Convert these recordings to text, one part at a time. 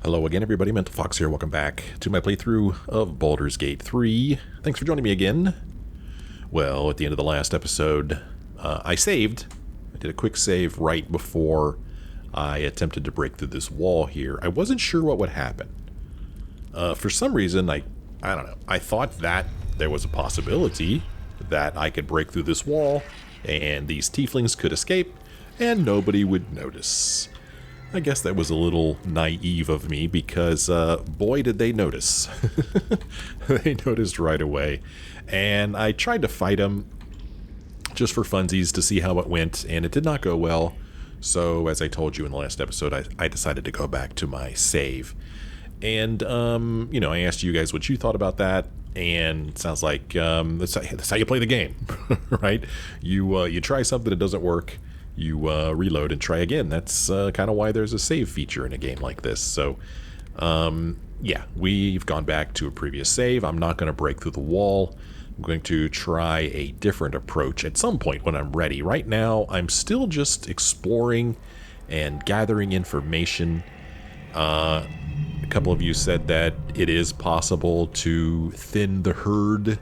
Hello again, everybody. Mental Fox here. Welcome back to my playthrough of Baldur's Gate 3. Thanks for joining me again. Well, at the end of the last episode, I saved. I did a quick save right before I attempted to break through this wall here. I wasn't sure what would happen. For some reason, I don't know. I thought that there was a possibility that I could break through this wall and these tieflings could escape and nobody would notice. I guess that was a little naive of me because, boy, did they notice. They noticed right away. And I tried to fight them just for funsies to see how it went, and it did not go well. So, as I told you in the last episode, I decided to go back to my save. And, I asked you guys what you thought about that, and it sounds like that's how you play the game, right? You try something that doesn't work. You reload and try again. That's kind of why there's a save feature in a game like this. So, yeah, we've gone back to a previous save. I'm not going to break through the wall. I'm going to try a different approach at some point when I'm ready. Right now, I'm still just exploring and gathering information. A couple of you said that it is possible to thin the herd.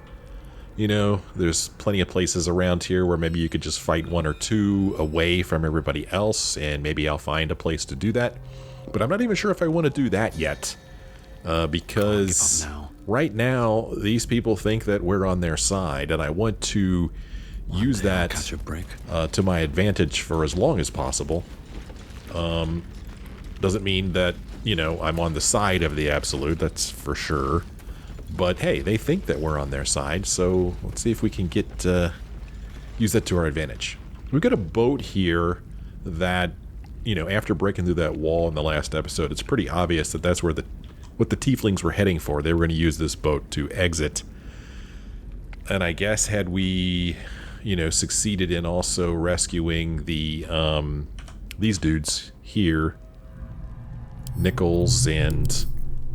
You know, there's plenty of places around here where maybe you could just fight one or two away from everybody else, and maybe I'll find a place to do that. But I'm not even sure if I want to do that yet, because right now these people think that we're on their side, and I want to use that to my advantage for as long as possible. Doesn't mean that, I'm on the side of the Absolute, that's for sure. But hey, they think that we're on their side, so let's see if we can get use that to our advantage. We've got a boat here that, after breaking through that wall in the last episode, it's pretty obvious that that's where what the tieflings were heading for. They were going to use this boat to exit. And I guess had we, succeeded in also rescuing the these dudes here, Nichols and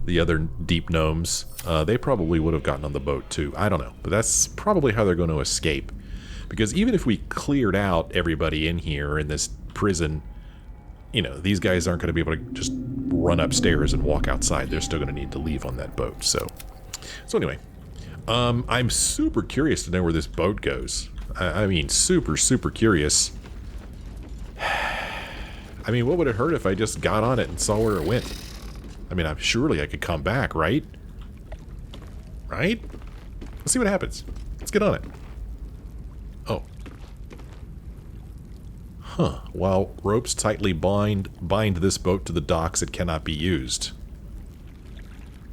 the other deep gnomes, they probably would have gotten on the boat too. I don't know, but that's probably how they're going to escape. Because even if we cleared out everybody in here in this prison, these guys aren't going to be able to just run upstairs and walk outside. They're still going to need to leave on that boat. So anyway, I'm super curious to know where this boat goes. I mean, super, super curious. I mean, what would it hurt if I just got on it and saw where it went? I mean, surely I could come back, right? Right? Let's see what happens. Let's get on it. Oh. Huh. While ropes tightly bind this boat to the docks, it cannot be used.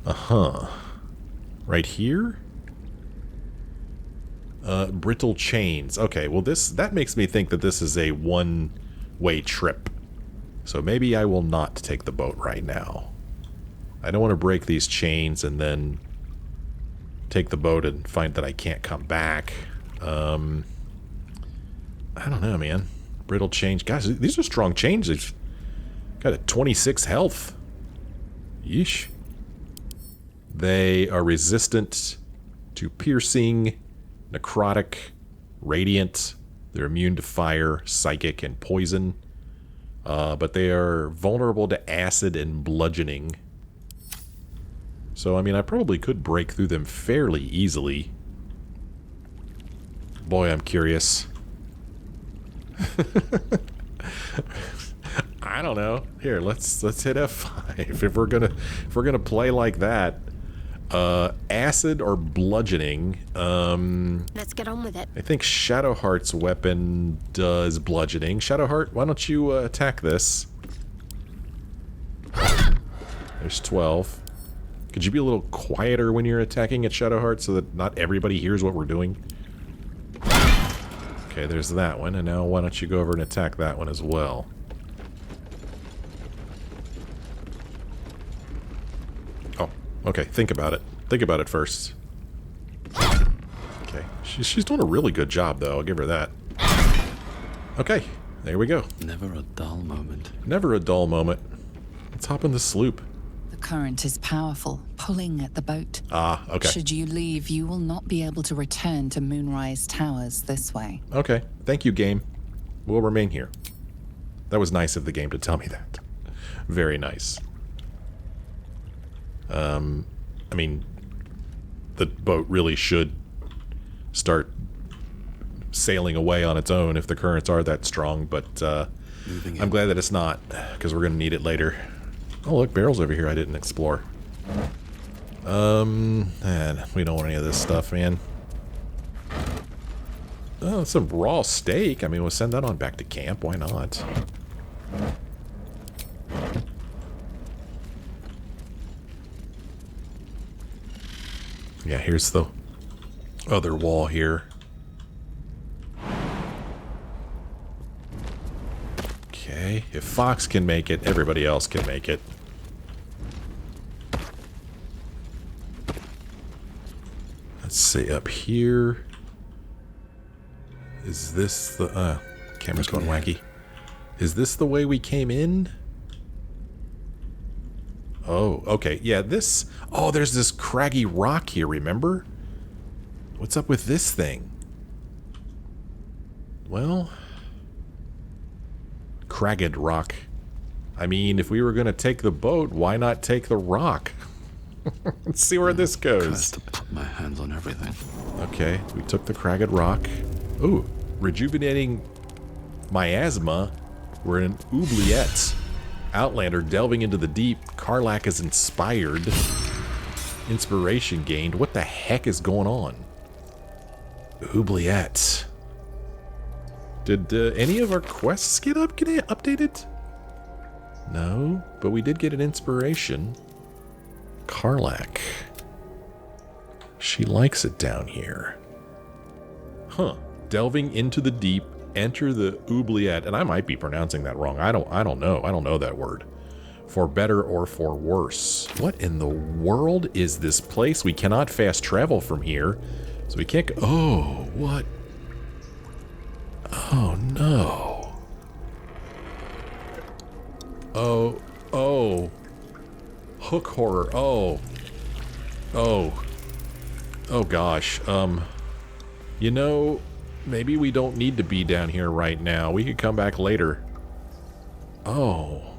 Uh-huh. Right here? Brittle chains. Okay, well that makes me think that this is a one-way trip. So maybe I will not take the boat right now. I don't want to break these chains and then take the boat and find that I can't come back. I don't know, man. Brittle chains. Guys, these are strong chains. They've got a 26 health. Yeesh. They are resistant to piercing, necrotic, radiant. They're immune to fire, psychic, and poison. But they are vulnerable to acid and bludgeoning. So, I mean, I probably could break through them fairly easily. Boy, I'm curious. I don't know. Here, let's hit F5 if we're gonna play like that. Acid or bludgeoning. Let's get on with it. I think Shadowheart's weapon does bludgeoning. Shadowheart, why don't you attack this? There's 12. Could you be a little quieter when you're attacking at Shadowheart so that not everybody hears what we're doing? Okay, there's that one, and now why don't you go over and attack that one as well? Oh, okay, think about it. Think about it first. Okay, she's doing a really good job, though, I'll give her that. Okay, there we go. Never a dull moment. Never a dull moment. Let's hop in the sloop. Current is powerful, pulling at the boat. Ah, okay. Should you leave, you will not be able to return to Moonrise Towers this way. Okay, thank you, game. We'll remain here. That was nice of the game to tell me that. Very nice. I mean, the boat really should start sailing away on its own if the currents are that strong, but I'm glad that it's not, because we're going to need it later. Oh, look, barrels over here I didn't explore. Man, we don't want any of this stuff, man. Oh, some raw steak. I mean, we'll send that on back to camp. Why not? Yeah, here's the other wall here. Okay, if Fox can make it, everybody else can make it. Let's see, up here. Is this the... camera's going wacky. Is this the way we came in? Oh, okay. Yeah, this... Oh, there's this craggy rock here, remember? What's up with this thing? Well... Cragged rock. I mean, if we were going to take the boat, why not take the rock? Let's see where this goes. To put my hands on everything. Okay, we took the cragged rock. Ooh, rejuvenating miasma. We're in oubliette. Outlander delving into the deep. Karlach is inspired. Inspiration gained. What the heck is going on? Oubliette. Did any of our quests get updated? No, but we did get an inspiration. Karlach. She likes it down here. Huh. Delving into the deep, enter the oubliette, and I might be pronouncing that wrong. I don't know. I don't know that word. For better or for worse. What in the world is this place? We cannot fast travel from here, so we can't go. Oh, what? Oh, no. Oh. Hook horror. Oh, gosh. You know, maybe we don't need to be down here right now. We could come back later. Oh.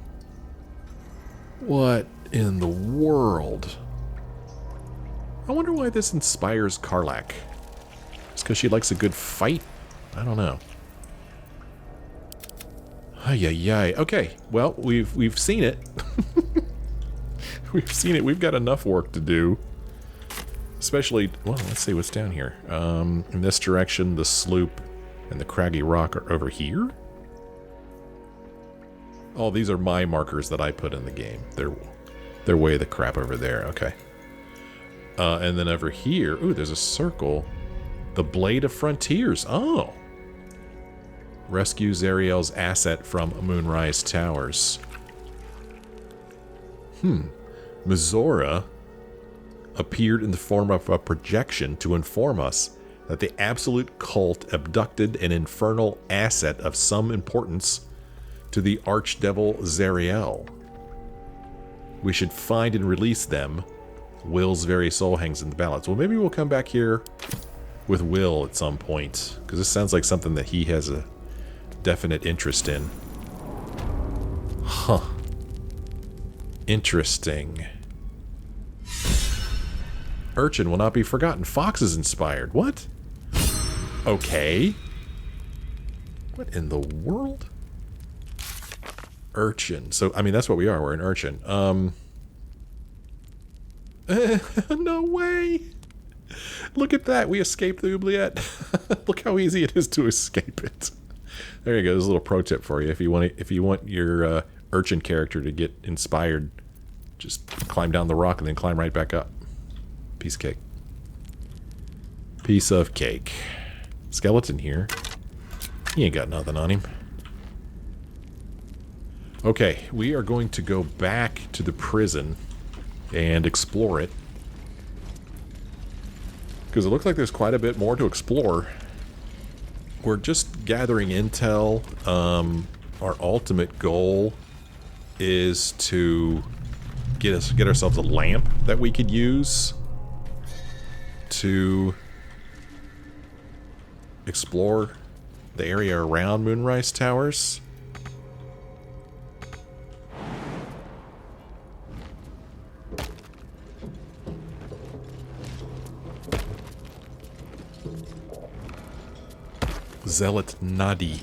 What in the world? I wonder why this inspires Karlach. It's because she likes a good fight? I don't know. Ay. Okay, well, we've seen it. We've seen it. We've got enough work to do. Especially, well, let's see what's down here. In this direction, the sloop and the craggy rock are over here. Oh, these are my markers that I put in the game. They're way the crap over there. Okay. And then over here, ooh, there's a circle. The Blade of Frontiers. Oh. Rescue Z'rell's asset from Moonrise Towers. Mizora appeared in the form of a projection to inform us that the Absolute Cult abducted an infernal asset of some importance to the Archdevil Z'rell. We should find and release them. Will's very soul hangs in the balance. Well, maybe we'll come back here with Will at some point, because this sounds like something that he has a definite interest in. Huh. Interesting. Urchin will not be forgotten. Fox is inspired. What? Okay. What in the world? Urchin. So, I mean, that's what we are. We're an urchin. No way. Look at that. We escaped the oubliette. Look how easy it is to escape it. There you go. There's a little pro tip for you. If you want your urchin character to get inspired, just climb down the rock and then climb right back up. Piece of cake. Piece of cake. Skeleton here. He ain't got nothing on him. Okay, we are going to go back to the prison and explore it. Because it looks like there's quite a bit more to explore. We're just gathering intel. Our ultimate goal is to get ourselves a lamp that we could use to explore the area around Moonrise Towers. Zealot Nadi.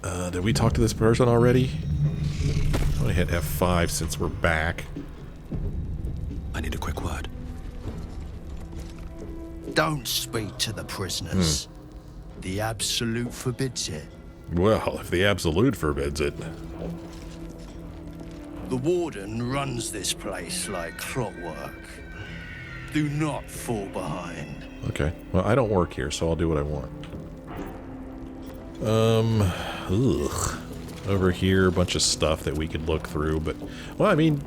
Did we talk to this person already? I'm gonna hit F5 since we're back. I need a quick word. Don't speak to the prisoners. The Absolute forbids it. Well, if the Absolute forbids it. The Warden runs this place like clockwork. Do not fall behind. Okay. Well, I don't work here, so I'll do what I want. Ugh. Over here, a bunch of stuff that we could look through, but... Well, I mean,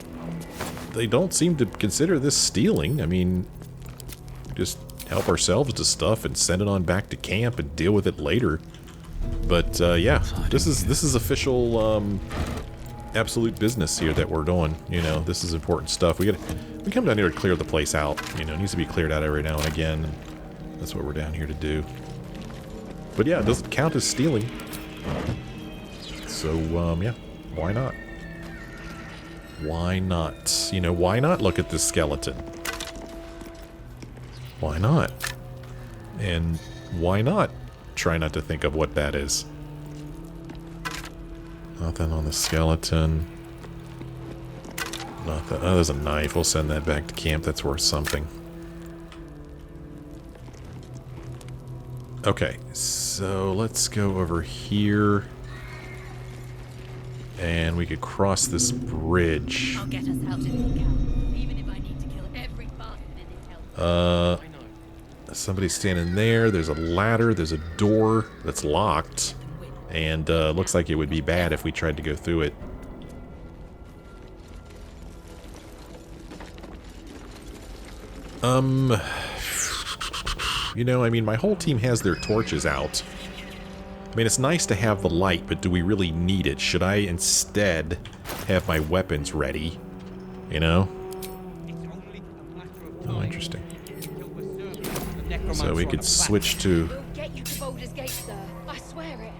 they don't seem to consider this stealing. I mean, just help ourselves to stuff and send it on back to camp and deal with it later. But, yeah, this is official, absolute business here that we're doing. You know, this is important stuff. We come down here to clear the place out. You know, it needs to be cleared out every now and again. And that's what we're down here to do. But yeah, it doesn't count as stealing. So, yeah, why not? Why not? You know, why not look at this skeleton? Why not? And why not try not to think of what that is? Nothing on the skeleton. Nothing. Oh, there's a knife. We'll send that back to camp. That's worth something. Okay, so let's go over here. And we could cross this bridge. I'll get us out in the camp, even if I need to kill every bastard in hell. Somebody's standing there. There's a ladder. There's a door that's locked. And looks like it would be bad if we tried to go through it. You know, I mean, my whole team has their torches out. I mean, it's nice to have the light, but do we really need it? Should I instead have my weapons ready? You know? Oh, interesting. So we could switch to... We'll get you to Baldur's Gate, sir. I swear it.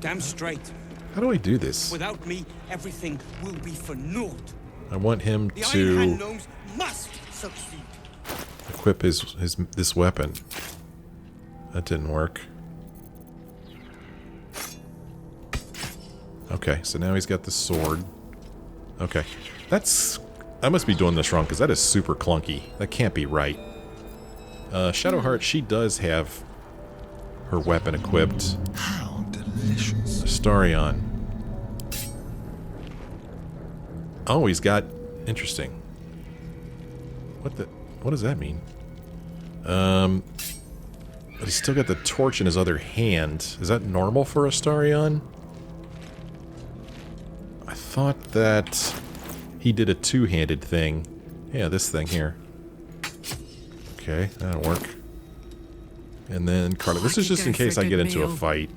Damn straight. How do I do this? Without me, everything will be for naught. I want him The Iron Hand to gnomes must succeed. equip this weapon. That didn't work. Okay, so now he's got the sword. Okay. I must be doing this wrong, because that is super clunky. That can't be right. Shadowheart, she does have her weapon equipped. How delicious. Astarion. Oh, he's got... Interesting. What does that mean? But he's still got the torch in his other hand. Is that normal for Astarion? I thought that he did a two-handed thing. Yeah, this thing here. Okay, that'll work. And then Carla, this is just in case I get into a fight.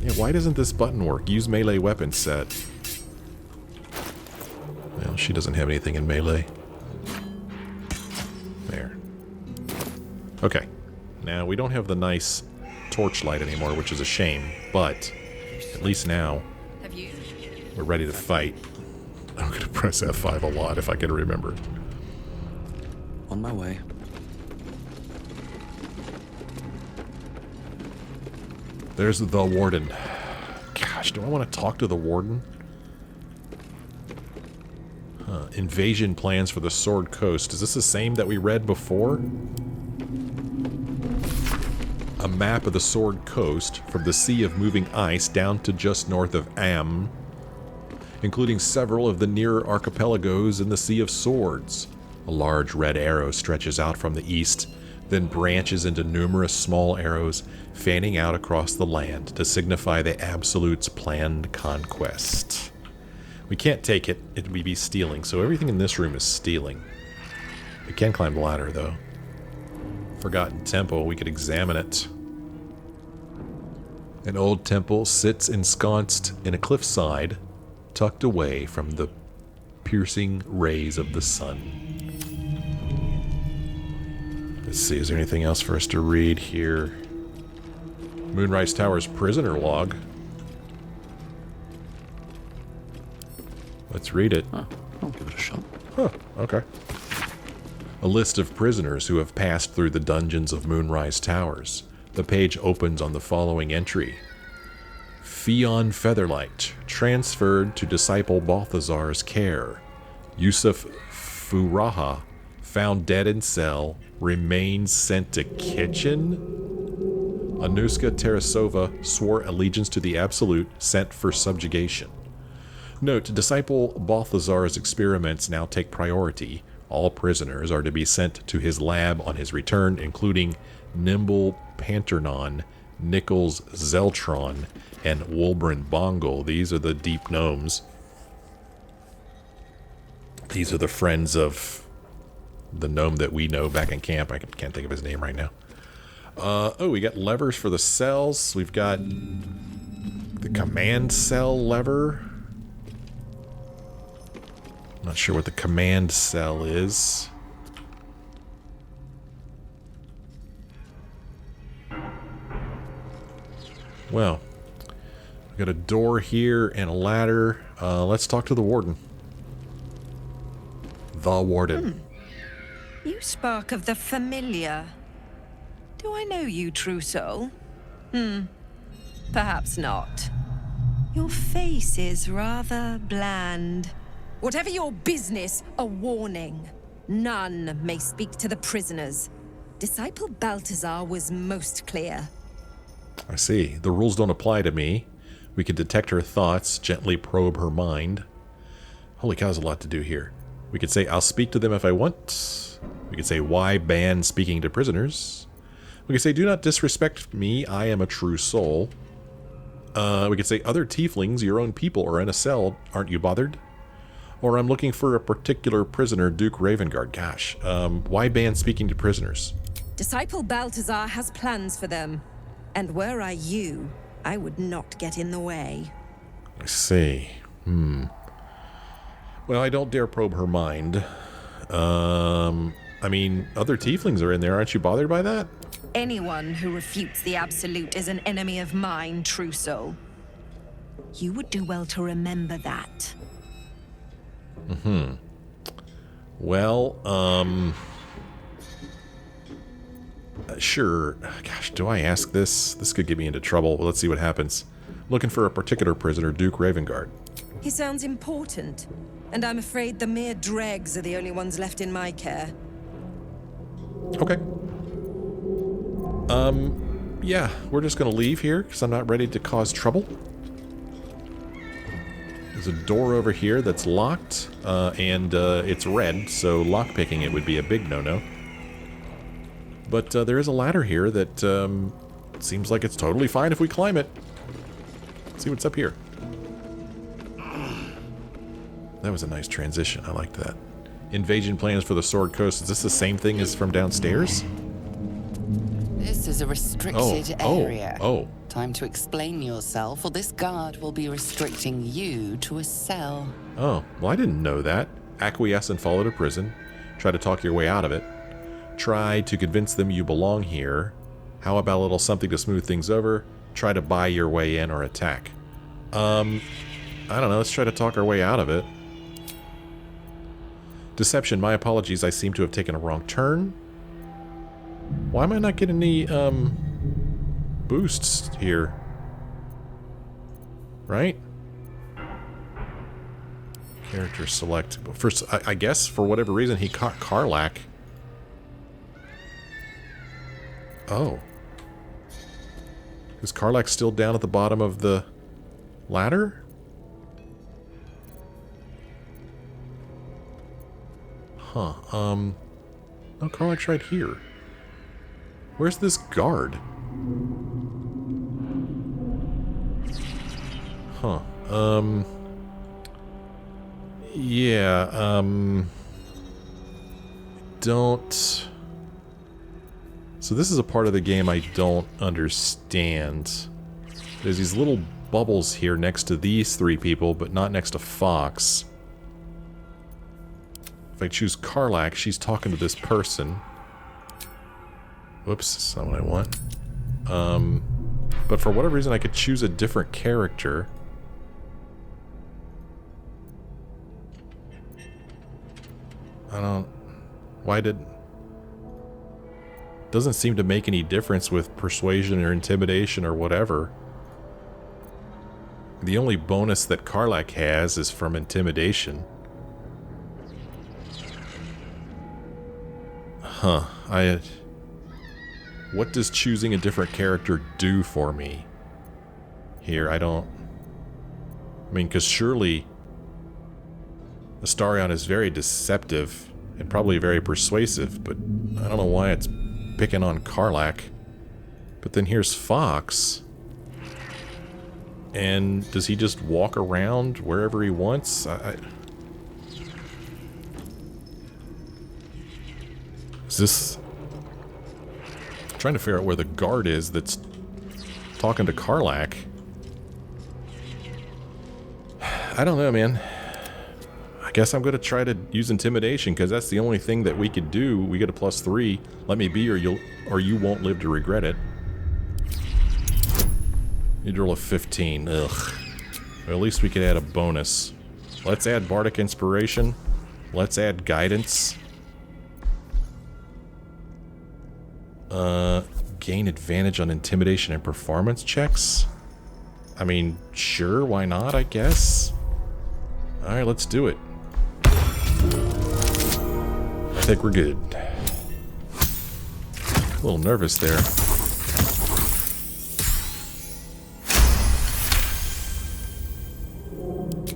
Yeah, why doesn't this button work? Use melee weapon set. Well, she doesn't have anything in melee. There. Okay. Now, we don't have the nice torchlight anymore, which is a shame, but at least now we're ready to fight. I'm going to press F5 a lot if I can remember. On my way. There's the Warden. Gosh, do I want to talk to the Warden? Invasion plans for the Sword Coast. Is this the same that we read before? A map of the Sword Coast from the Sea of Moving Ice down to just north of Am, including several of the nearer archipelagos in the Sea of Swords. A large red arrow stretches out from the east, then branches into numerous small arrows fanning out across the land to signify the Absolute's planned conquest. We can't take it, it would be stealing, so everything in this room is stealing. We can climb the ladder, though. Forgotten Temple, we could examine it. An old temple sits ensconced in a cliffside, tucked away from the piercing rays of the sun. Let's see, is there anything else for us to read here? Moonrise Towers prisoner log. Let's read it. I'll give it a shot. Huh, okay. A list of prisoners who have passed through the dungeons of Moonrise Towers. The page opens on the following entry. Fion Featherlight, transferred to disciple Balthazar's care. Yusuf Furaha, found dead in cell, remains sent to kitchen. Anuska Tarasova swore allegiance to the Absolute, sent for subjugation. Note, disciple Balthazar's experiments now take priority. All prisoners are to be sent to his lab on his return, including Nimble Panternon, Nichols Zeltron, and Wolbrin Bongle. These are the deep gnomes. These are the friends of the gnome that we know back in camp. I can't think of his name right now. Oh, we got levers for the cells. We've got the command cell lever. Not sure what the command cell is. Well, we got a door here and a ladder. Let's talk to the warden. The warden. You spark of the familiar. Do I know you, true soul? Perhaps not. Your face is rather bland. Whatever your business, a warning. None may speak to the prisoners. Disciple Balthazar was most clear. I see. The rules don't apply to me. We can detect her thoughts, gently probe her mind. Holy cow, there's a lot to do here. We could say, I'll speak to them if I want. We could say, why ban speaking to prisoners? We could say, do not disrespect me, I am a true soul. We could say, other tieflings, your own people, are in a cell, aren't you bothered? Or I'm looking for a particular prisoner, Duke Ravengard. Gosh, why ban speaking to prisoners? Disciple Balthazar has plans for them. And were I you, I would not get in the way. I see. Well, I don't dare probe her mind. I mean, other tieflings are in there. Aren't you bothered by that? Anyone who refutes the Absolute is an enemy of mine, true soul. You would do well to remember that. Well, sure. Gosh, do I ask this? This could get me into trouble. Well, let's see what happens. Looking for a particular prisoner, Duke Ravengard. He sounds important, and I'm afraid the mere dregs are the only ones left in my care. Okay. Yeah, we're just gonna leave here, because I'm not ready to cause trouble. There's a door over here that's locked, and it's red, so lockpicking it would be a big no-no. But there is a ladder here that seems like it's totally fine if we climb it. Let's see what's up here. That was a nice transition. I liked that. Invasion plans for the Sword Coast. Is this the same thing as from downstairs? This is a restricted area. Oh. Time to explain yourself, or this guard will be restricting you to a cell. Oh, well, I didn't know that. Acquiesce and follow to prison. Try to talk your way out of it. Try to convince them you belong here. How about a little something to smooth things over? Try to buy your way in or attack. I don't know. Let's try to talk our way out of it. Deception. My apologies. I seem to have taken a wrong turn. Why am I not getting any, boosts here? Right? Character select. First, I guess, for whatever reason, he caught Karlach. Oh. Is Karlach still down at the bottom of the ladder? Huh. No, Karlach's right here. Where's this guard? Huh. Yeah, don't... So this is a part of the game I don't understand. There's these little bubbles here next to these three people, but not next to Fox. If I choose Karlach, she's talking to this person. Whoops, that's not what I want. But for whatever reason, I could choose a different character. I don't... Why did... Doesn't seem to make any difference with persuasion or intimidation or whatever. The only bonus that Karlach has is from intimidation. Huh. What does choosing a different character do for me? Here, I mean, because surely Astarion is very deceptive and probably very persuasive, but I don't know why it's picking on Karlach. But then here's Fox. And does he just walk around wherever he wants? Is this... I'm trying to figure out where the guard is that's talking to Karlach. I don't know, man. I guess I'm going to try to use intimidation, because that's the only thing that we could do. We get a +3. Let me be, or you won't live to regret it. You'd roll a 15. Ugh. Well, at least we could add a bonus. Let's add Bardic Inspiration. Let's add Guidance. Gain advantage on intimidation and performance checks? I mean, sure, why not, I guess? Alright, let's do it. I think we're good. A little nervous there.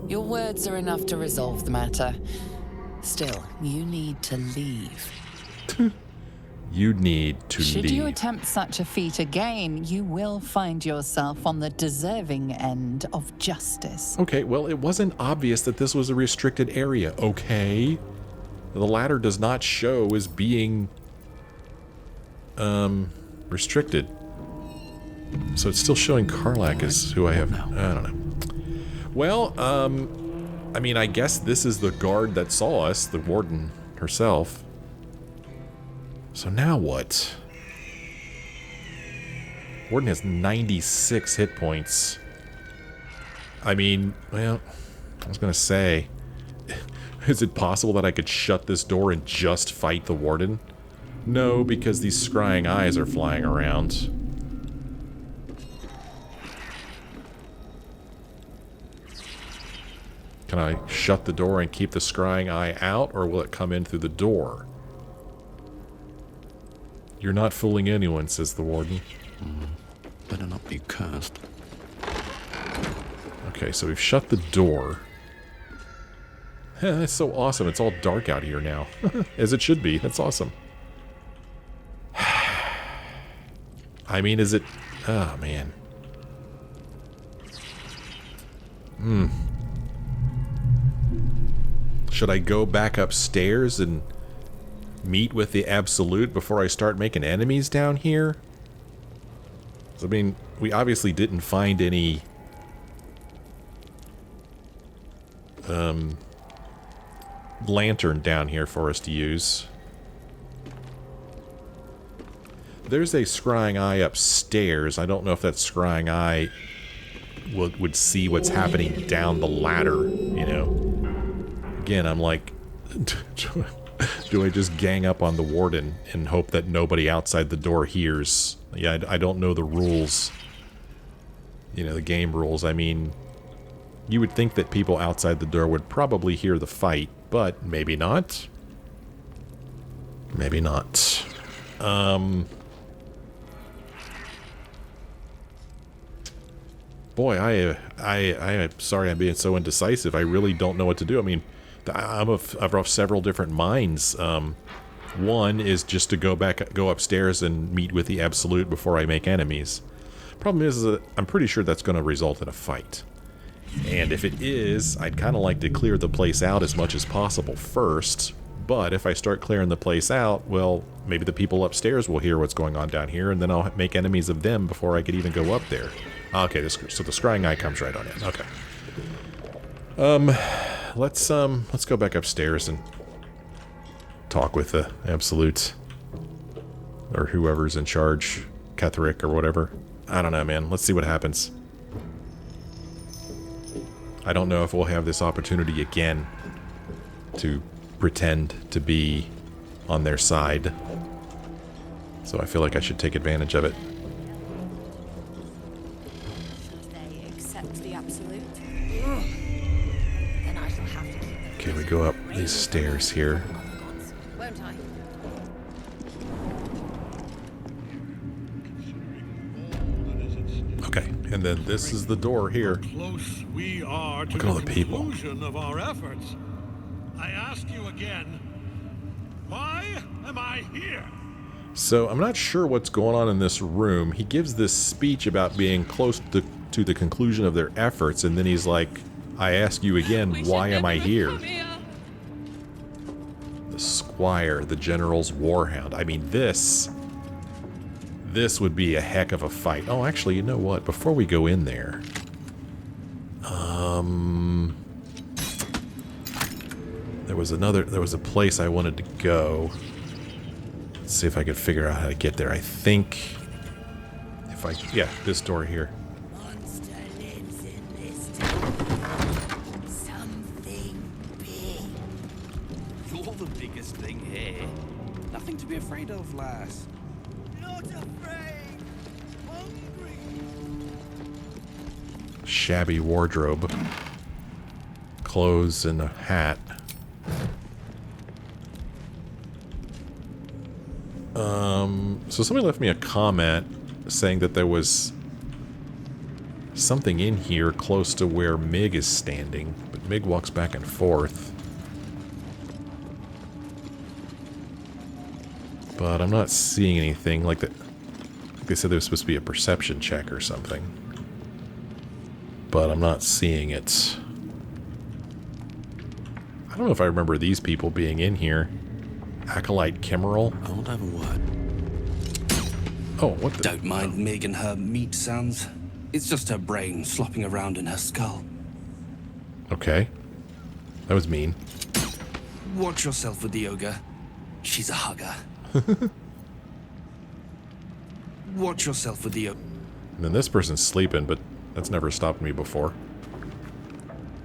Your words are enough to resolve the matter. Still, you need to leave. You need to Should leave. you attempt such a feat again, you will find yourself on the deserving end of justice. Okay, well, it wasn't obvious that this was a restricted area, okay? The ladder does not show as being, restricted. So it's still showing Karlach as who I have. I don't know. Well, I mean, I guess this is the guard that saw us, the warden herself. So now what? Warden has 96 hit points. I mean, well, I was gonna say, is it possible that I could shut this door and just fight the warden? No, because these scrying eyes are flying around. Can I shut the door and keep the scrying eye out, or will it come in through the door? You're not fooling anyone, says the warden. Better not be cursed. Okay, so we've shut the door. That's so awesome. It's all dark out here now. As it should be. That's awesome. I mean, is it... Oh, man. Should I go back upstairs and meet with the Absolute before I start making enemies down here? I mean, we obviously didn't find any lantern down here for us to use. There's a scrying eye upstairs. I don't know if that scrying eye would see what's happening down the ladder, you know. Again, I'm like, do I just gang up on the warden and hope that nobody outside the door hears? Yeah, I don't know the rules. You know, the game rules. I mean, you would think that people outside the door would probably hear the fight, but maybe not. Maybe not. Boy, I'm sorry I'm being so indecisive. I really don't know what to do. I mean, I'm of several different minds. One is just to go upstairs and meet with the Absolute before I make enemies. Problem is that I'm pretty sure that's going to result in a fight. And if it is, I'd kind of like to clear the place out as much as possible first. But if I start clearing the place out, well, maybe the people upstairs will hear what's going on down here, and then I'll make enemies of them before I could even go up there. Okay, so the scrying eye comes right on in. Okay. Let's go back upstairs and talk with the Absolute. Or whoever's in charge. Ketheric or whatever. I don't know, man. Let's see what happens. I don't know if we'll have this opportunity again to pretend to be on their side. So I feel like I should take advantage of it. Should they accept the absolute? Then I shall have to keep them. Okay, we go up these stairs here. Won't I? Okay, and then this is the door here. Close we are to Look at all the people. conclusion of our efforts. I ask you again, why am I here? So I'm not sure what's going on in this room. He gives this speech about being close to the conclusion of their efforts, and then he's like, I ask you again, why am I here? The Squire, the General's Warhound. I mean, this would be a heck of a fight. Oh, actually, you know what? Before we go in there, there was a place I wanted to go. Let's see if I could figure out how to get there. I think yeah, this door here. Monster lives in this town. Something big. You're the biggest thing here. Nothing to be afraid of, lass. Not afraid. Hungry. Shabby wardrobe. Clothes and a hat. So somebody left me a comment saying that there was something in here close to where Mig is standing, but Mig walks back and forth. But I'm not seeing anything like that. They said there was supposed to be a perception check or something. But I'm not seeing it. I don't know if I remember these people being in here. Acolyte Kimmerl. I want to have a word. Oh, what the? Don't mind Mig and her meat sounds. It's just her brain slopping around in her skull. Okay. That was mean. Watch yourself with the ogre. She's a hugger. Watch yourself with the ogre. And then this person's sleeping, but that's never stopped me before.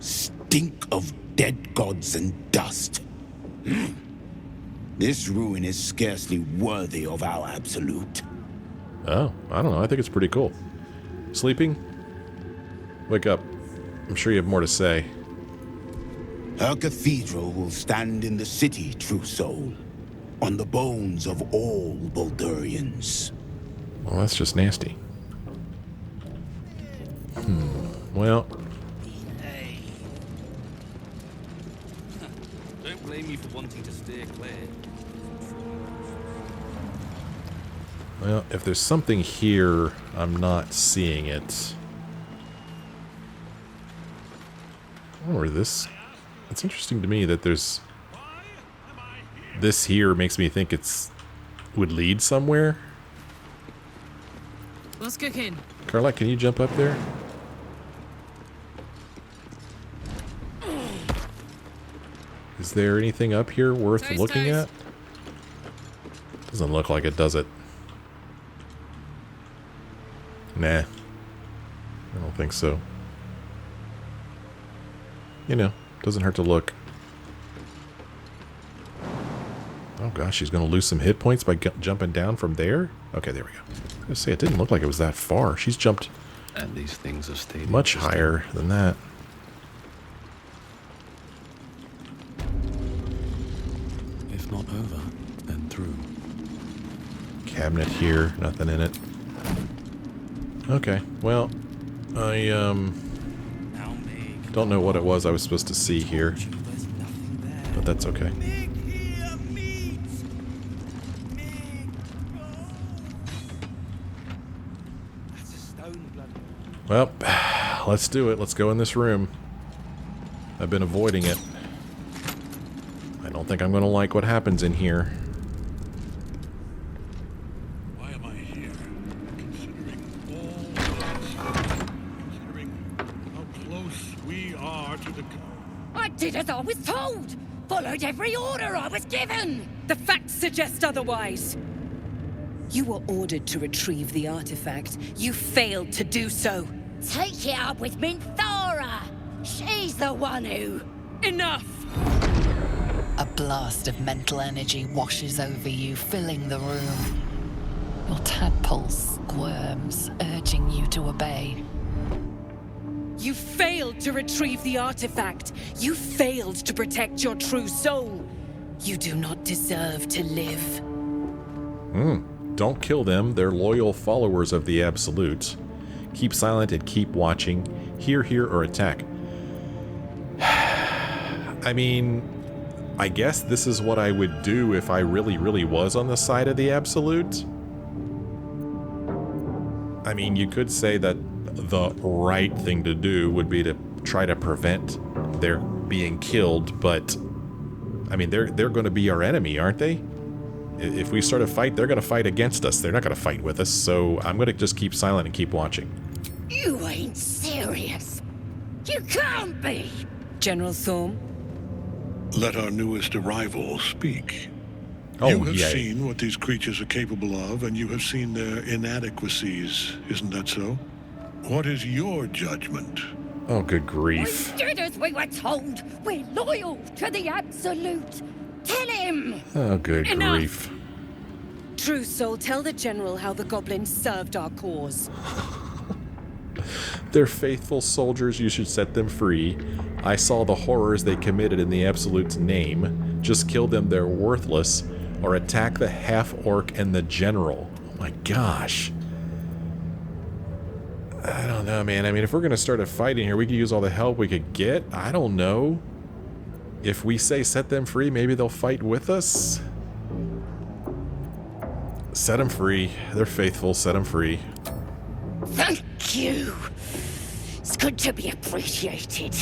Stink of dead gods and dust. This ruin is scarcely worthy of our absolute. Oh, I don't know. I think it's pretty cool. Sleeping? Wake up. I'm sure you have more to say. Her cathedral will stand in the city, true soul, on the bones of all Baldurians. Well, that's just nasty. Well, Don't blame me for wanting to steer clear. well, if there's something here, I'm not seeing it. Or this. It's interesting to me that there's. This here makes me think would lead somewhere. What's cooking? Carla, can you jump up there? Is there anything up here worth looking at? Doesn't look like it, does it? Nah. I don't think so. You know, doesn't hurt to look. Oh gosh, she's gonna lose some hit points by jumping down from there? Okay, there we go. I was gonna say, it didn't look like it was that far. She's jumped And these things have stayed much interesting. higher than that. If not over, then through. Cabinet here, nothing in it. Okay, well, I Now, Mig. don't know what it was I was supposed to see here, There's nothing there. but that's okay. Mig here, meat. Mig. That's a stone blood. Well, let's do it. Let's go in this room. I've been avoiding it. I don't think I'm going to like what happens in here. Why am I here? Considering all this, considering how close we are to the... I did as I was told! Followed every order I was given! The facts suggest otherwise. You were ordered to retrieve the artifact. You failed to do so. Take it up with Mind Flayer! She's the one who... Enough! A blast of mental energy washes over you, filling the room. Your tadpole squirms, urging you to obey. You failed to retrieve the artifact. You failed to protect your true soul. You do not deserve to live. Don't kill them. They're loyal followers of the Absolute. Keep silent and keep watching. Hear, or attack. I mean, I guess this is what I would do if I really was on the side of the Absolute. I mean, you could say that the right thing to do would be to try to prevent their being killed, but I mean, they're going to be our enemy, aren't they? If we start a fight, they're going to fight against us. They're not going to fight with us, so I'm going to just keep silent and keep watching. You ain't serious. You can't be. General Thorm? Let our newest arrival speak. Oh, you have yeah. seen what these creatures are capable of, and you have seen their inadequacies. Isn't that so? What is your judgment? Oh, good grief. We did as we were told. We're loyal to the Absolute. Tell him. Oh, good Enough. grief. True Soul, tell the General how the goblins served our cause. They're faithful soldiers. You should set them free. I saw the horrors they committed in the Absolute's name. Just kill them, they're worthless. Or attack the half-orc and the General. Oh my gosh. I don't know, man. I mean, if we're going to start a fight in here, we could use all the help we could get. I don't know. If we say set them free, maybe they'll fight with us? Set them free. They're faithful. Set them free. Thank you. It's good to be appreciated.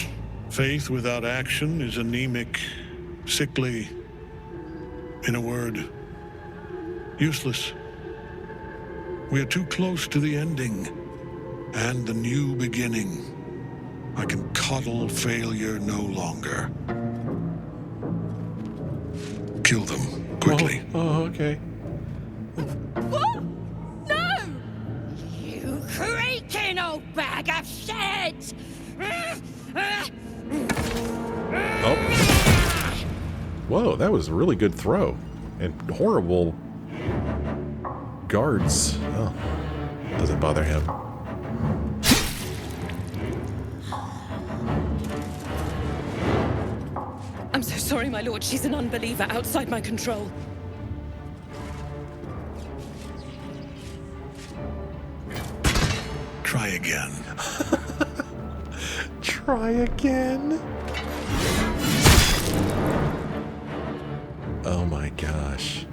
Faith without action is anemic, sickly, in a word, useless. We are too close to the ending and the new beginning. I can coddle failure no longer. Kill them, quickly. Oh, okay. What? No! You creaking old bag of shit! Oh. Whoa, that was a really good throw. And horrible guards. Oh, doesn't bother him. I'm so sorry, my lord. She's an unbeliever outside my control. Try again. Try again? Oh my gosh.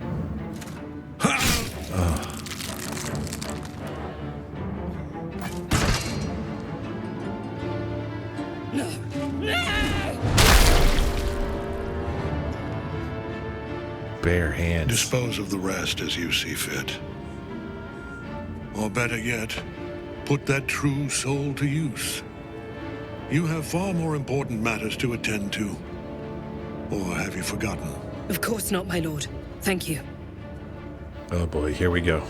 Bare hands. Dispose of the rest as you see fit. Or better yet, put that true soul to use. You have far more important matters to attend to. Or have you forgotten? Of course not, my lord. Thank you. Oh boy, here we go.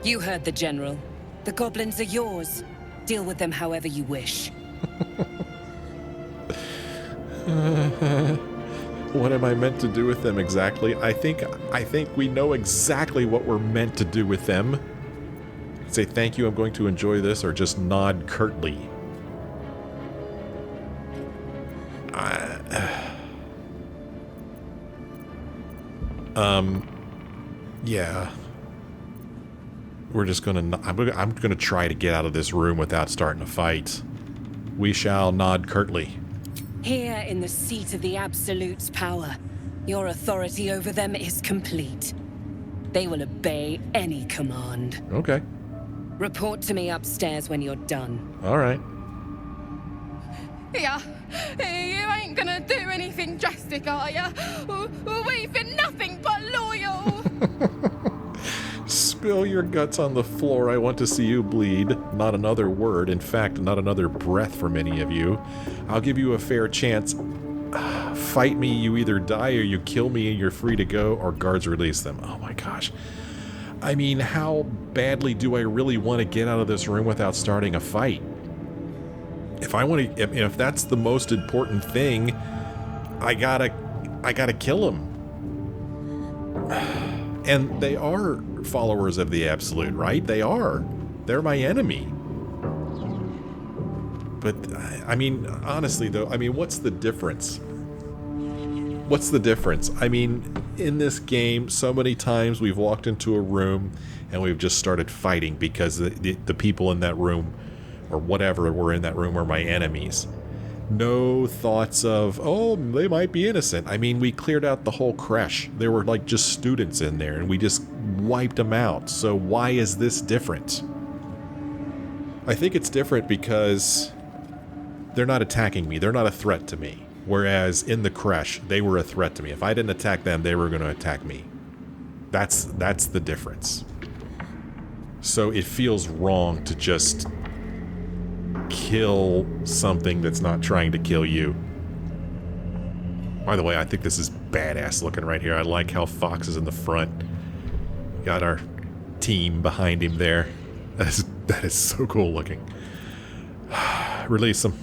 You heard the General. The goblins are yours. Deal with them however you wish. What am I meant to do with them exactly? I think we know exactly what we're meant to do with them. Say thank you, I'm going to enjoy this, or just nod curtly. Yeah. We're just gonna. I'm gonna try to get out of this room without starting a fight. We shall nod curtly. Here in the seat of the Absolute's power, your authority over them is complete. They will obey any command. Okay. Report to me upstairs when you're done. All right. Yeah, you ain't gonna do anything drastic, are ya? We've been nothing but loyal. Spill your guts on the floor. I want to see you bleed. Not another word. In fact, not another breath from any of you. I'll give you a fair chance. Fight me, you either die or you kill me and you're free to go, or guards release them. Oh my gosh. I mean, how badly do I really want to get out of this room without starting a fight? If I want to, if that's the most important thing, I gotta I gotta kill him. And they are followers of the Absolute, right? They are. They're my enemy. But, I mean, honestly, though, I mean, what's the difference? What's the difference? I mean, in this game, so many times we've walked into a room and we've just started fighting because the people in that room, or whatever were in that room, are my enemies. No thoughts of, oh, they might be innocent. I mean, we cleared out the whole creche. There were like just students in there and we just wiped them out. So why is this different? I think it's different because they're not attacking me. They're not a threat to me. Whereas in the creche, they were a threat to me. If I didn't attack them, they were going to attack me. That's the difference. So it feels wrong to just kill something that's not trying to kill you. By the way, I think this is badass looking right here. I like how Fox is in the front. Got our team behind him there. That is so cool looking. Release him.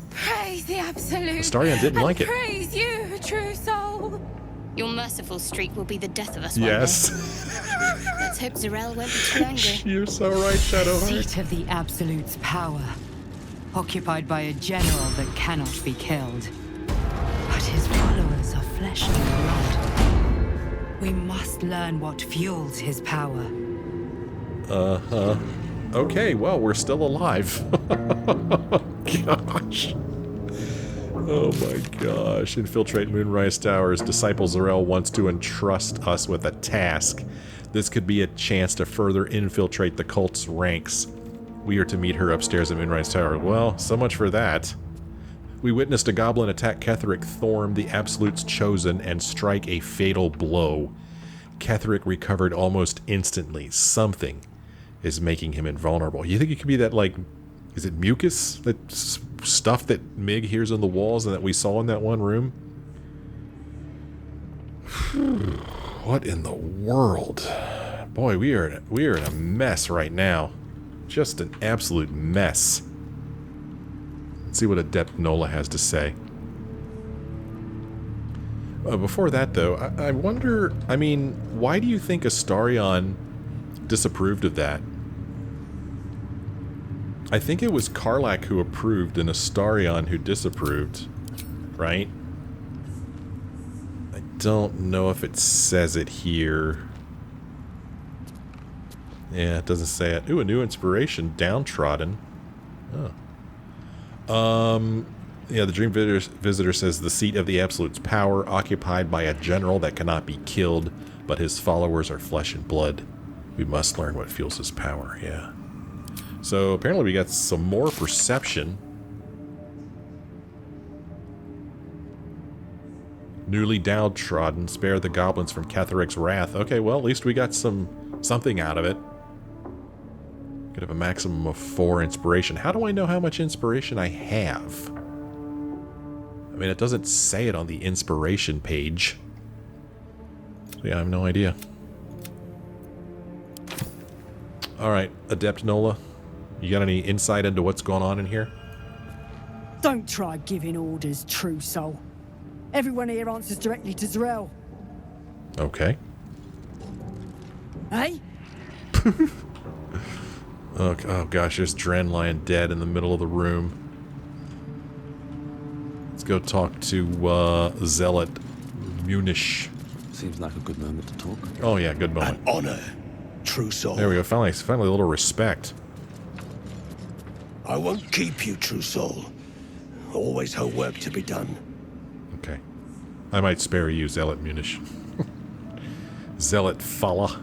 Praise the Absolute. Astarion didn't like it. Praise you, true soul. Your merciful streak will be the death of us Yes. one day. Let's hope Z'rell won't be too angry. You're so right, Shadowheart. Seat of the Absolute's power, occupied by a general that cannot be killed. But his followers are flesh and blood. We must learn what fuels his power. Uh-huh. Okay, well, we're still alive. Gosh. Oh my gosh. Infiltrate Moonrise Towers. Disciple Z'rell wants to entrust us with a task. This could be a chance to further infiltrate the cult's ranks. We are to meet her upstairs at Moonrise Tower. Well, so much for that. We witnessed a goblin attack Ketheric Thorm, the Absolute's chosen, and strike a fatal blow. Ketheric recovered almost instantly. Something is making him invulnerable. You think it could be that, like, is it mucus? That stuff that Mig hears on the walls and that we saw in that one room? What in the world? Boy, we are in a mess right now. Just an absolute mess. Let's see what Adept Nola has to say. Before that, though, I wonder, I mean, why do you think Astarion disapproved of that? I think it was Karlach who approved and Astarion who disapproved, right? I don't know if it says it here. Yeah, it doesn't say it. Ooh, a new inspiration, Downtrodden. Oh. Yeah, the Dream Visitor says the seat of the Absolute's power, occupied by a general that cannot be killed, but his followers are flesh and blood. We must learn what fuels his power, yeah. So apparently we got some more perception. Newly downtrodden, spare the goblins from Ketheric's wrath. Okay, well, at least we got something out of it. Could have a maximum of 4 inspiration. How do I know how much inspiration I have? I mean, it doesn't say it on the inspiration page. Yeah, I have no idea. Alright, Adept Nola. You got any insight into what's going on in here? Don't try giving orders, true soul. Everyone here answers directly to Z'rell. Okay. Hey? Oh gosh, there's Dren lying dead in the middle of the room. Let's go talk to Zealot Munish. Seems like a good moment to talk. Oh yeah, good moment. An honor, true soul. There we go. Finally a little respect. I won't keep you, true soul. Always her work to be done. Okay. I might spare you, Zealot Munish. Zealot Falla.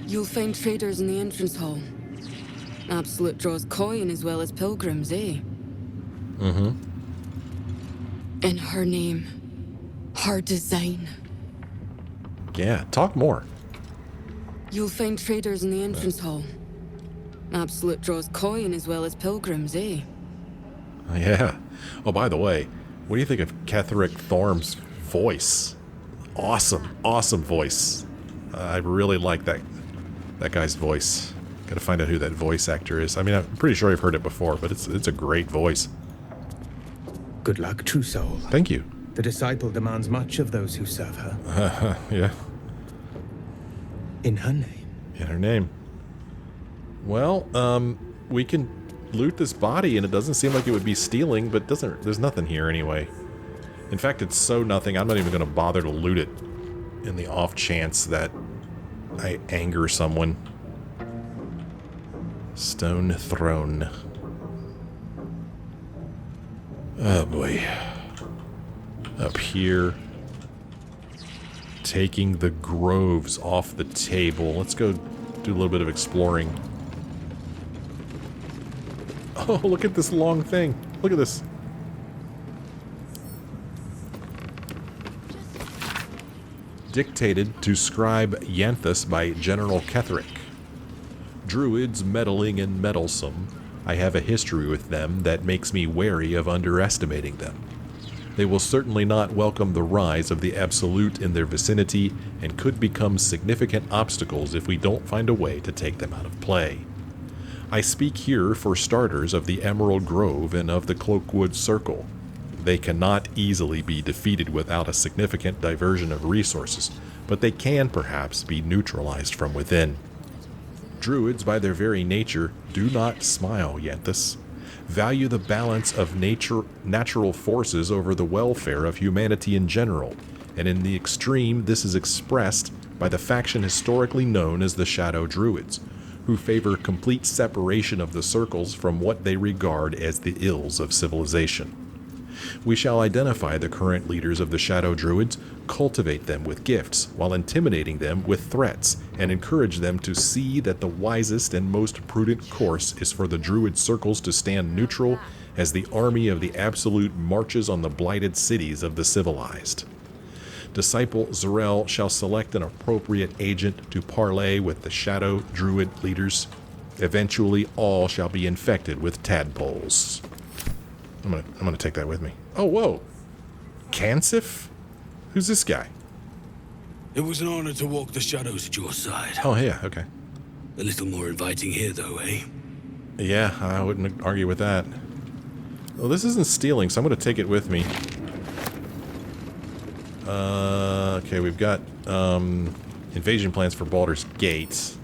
You'll find traders in the entrance hall. Absolute draws coin as well as pilgrims, eh? Mm-hmm. In her name, her design. Yeah, talk more. You'll find traders in the entrance hall. Absolute draws coin as well as pilgrims, eh? Yeah. Oh, by the way, what do you think of Ketheric Thorm's voice? Awesome, awesome voice. I really like that guy's voice. Gotta find out who that voice actor is. I mean, I'm pretty sure I've heard it before, but it's a great voice. Good luck, true soul. Thank you. The disciple demands much of those who serve her. Yeah. In her name. In her name. Well, we can loot this body, and it doesn't seem like it would be stealing, but there's nothing here anyway. In fact, it's so nothing, I'm not even going to bother to loot it in the off chance that I anger someone. Stone throne. Oh boy. Up here. Taking the groves off the table. Let's go do a little bit of exploring. Oh, look at this long thing. Look at this. Dictated to scribe Yanthus by General Ketheric. Druids meddling and meddlesome. I have a history with them that makes me wary of underestimating them. They will certainly not welcome the rise of the Absolute in their vicinity and could become significant obstacles if we don't find a way to take them out of play. I speak here, for starters, of the Emerald Grove and of the Cloakwood Circle. They cannot easily be defeated without a significant diversion of resources, but they can perhaps be neutralized from within. Druids, by their very nature, do not smile, Yanthus. Value the balance of natural forces over the welfare of humanity in general, and in the extreme this is expressed by the faction historically known as the Shadow Druids, who favor complete separation of the circles from what they regard as the ills of civilization. We shall identify the current leaders of the Shadow Druids, cultivate them with gifts, while intimidating them with threats, and encourage them to see that the wisest and most prudent course is for the Druid circles to stand neutral as the army of the Absolute marches on the blighted cities of the civilized. Disciple Z'rell shall select an appropriate agent to parley with the Shadow Druid leaders. Eventually, all shall be infected with tadpoles. I'm gonna take that with me. Oh, whoa. Kansif? Who's this guy? It was an honor to walk the shadows at your side. Oh, yeah, okay. A little more inviting here, though, eh? Yeah, I wouldn't argue with that. Well, this isn't stealing, so I'm gonna take it with me. Okay, we've got, invasion plans for Baldur's Gate.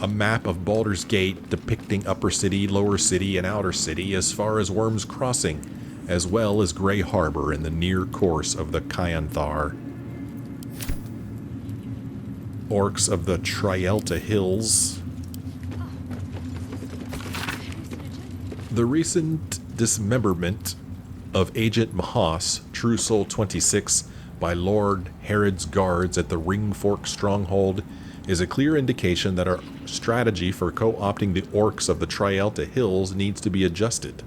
A map of Baldur's Gate depicting Upper City, Lower City, and Outer City as far as Worm's Crossing, as well as Grey Harbor in the near course of the Kyanthar. Orcs of the Trielta Hills. The recent dismemberment of Agent Mahas, True Soul 26, by Lord Herod's guards at the Ringfork Stronghold is a clear indication that our strategy for co-opting the orcs of the Trielta Hills needs to be adjusted.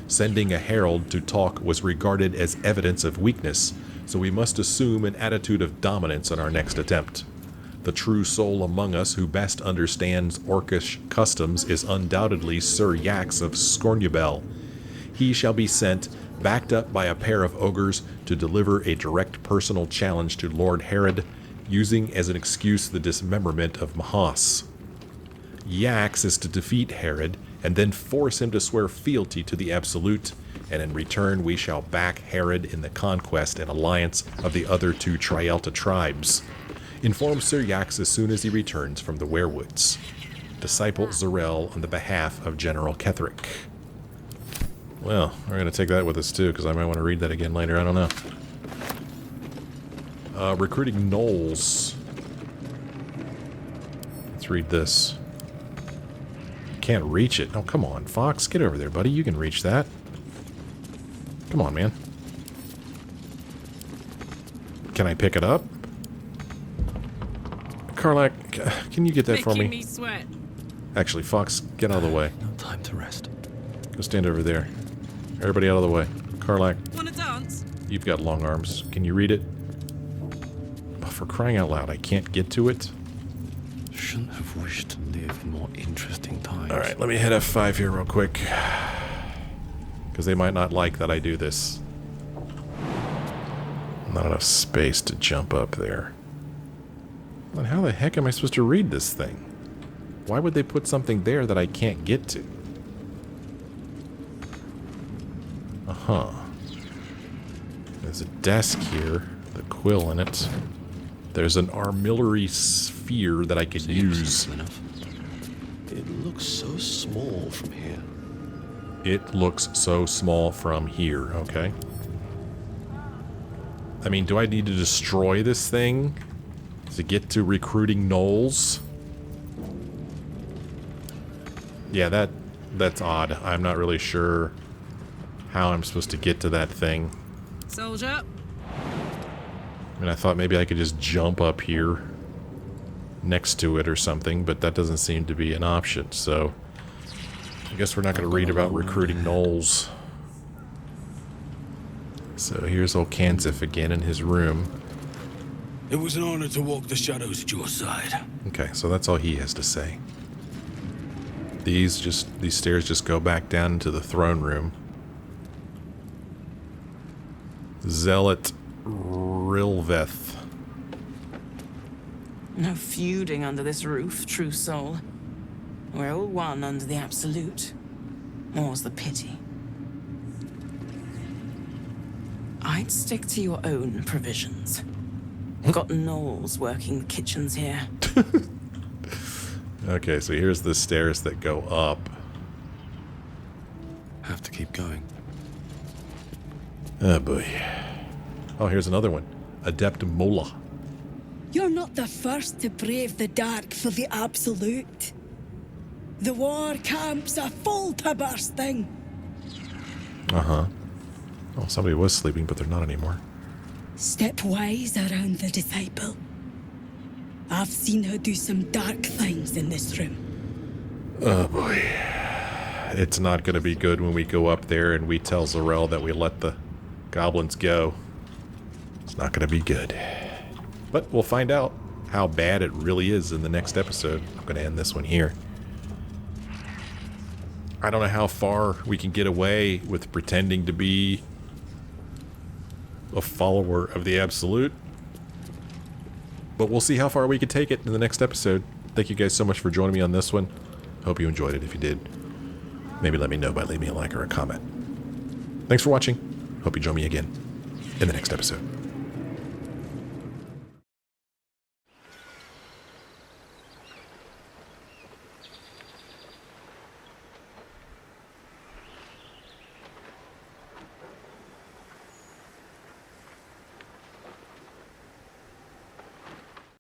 Sending a herald to talk was regarded as evidence of weakness, so we must assume an attitude of dominance in our next attempt. The true soul among us who best understands orcish customs is undoubtedly Sir Yax of Scornubel. He shall be sent, backed up by a pair of ogres, to deliver a direct personal challenge to Lord Herod, using as an excuse the dismemberment of Mahas. Yax is to defeat Herod, and then force him to swear fealty to the Absolute, and in return we shall back Herod in the conquest and alliance of the other two Trielta tribes. Inform Sir Yax as soon as he returns from the Werewoods. Disciple Z'rell on the behalf of General Ketheric. Well, we're going to take that with us too, because I might want to read that again later, I don't know. Recruiting gnolls. Let's read this. Can't reach it. Oh, come on, Fox. Get over there, buddy. You can reach that. Come on, man. Can I pick it up? Karlak, can you get that for me? Making me sweat. Actually, Fox, get out of the way. No time to rest. Go stand over there. Everybody out of the way. Karlak. Wanna dance? You've got long arms. Can you read it? Oh, for crying out loud, I can't get to it. Shouldn't have wished to live more interesting times. Alright, let me hit F5 here real quick. Because they might not like that I do this. Not enough space to jump up there. Then how the heck am I supposed to read this thing? Why would they put something there that I can't get to? Huh. There's a desk here, the quill in it. There's an armillary sphere that I could use. It looks so small from here. It looks so small from here, okay. I mean, do I need to destroy this thing to get to recruiting gnolls? Yeah, that's odd. I'm not really sure how I'm supposed to get to that thing. Soldier. I mean, I thought maybe I could just jump up here next to it or something, but that doesn't seem to be an option, so I guess we're not going to read about recruiting gnolls. So here's old Kanzif again in his room. It was an honor to walk the shadows at your side. Okay, so that's all he has to say. These stairs just go back down into the throne room. Zealot Rilveth. No feuding under this roof, true soul. We're all one under the absolute. More's the pity. I'd stick to your own provisions. Got gnolls working the kitchens here. Okay, so here's the stairs that go up. Have to keep going. Oh boy. Oh, here's another one. Adept Mola. You're not the first to brave the dark for the absolute. The war camp's are full to bursting. Uh-huh. Oh, somebody was sleeping, but they're not anymore. Step wise around the disciple. I've seen her do some dark things in this room. Oh boy. It's not going to be good when we go up there and we tell Z'rell that we let the goblins go. It's not going to be good. But we'll find out how bad it really is in the next episode. I'm going to end this one here. I don't know how far we can get away with pretending to be a follower of the Absolute. But we'll see how far we can take it in the next episode. Thank you guys so much for joining me on this one. Hope you enjoyed it. If you did, maybe let me know by leaving a like or a comment. Thanks for watching. Hope you join me again in the next episode.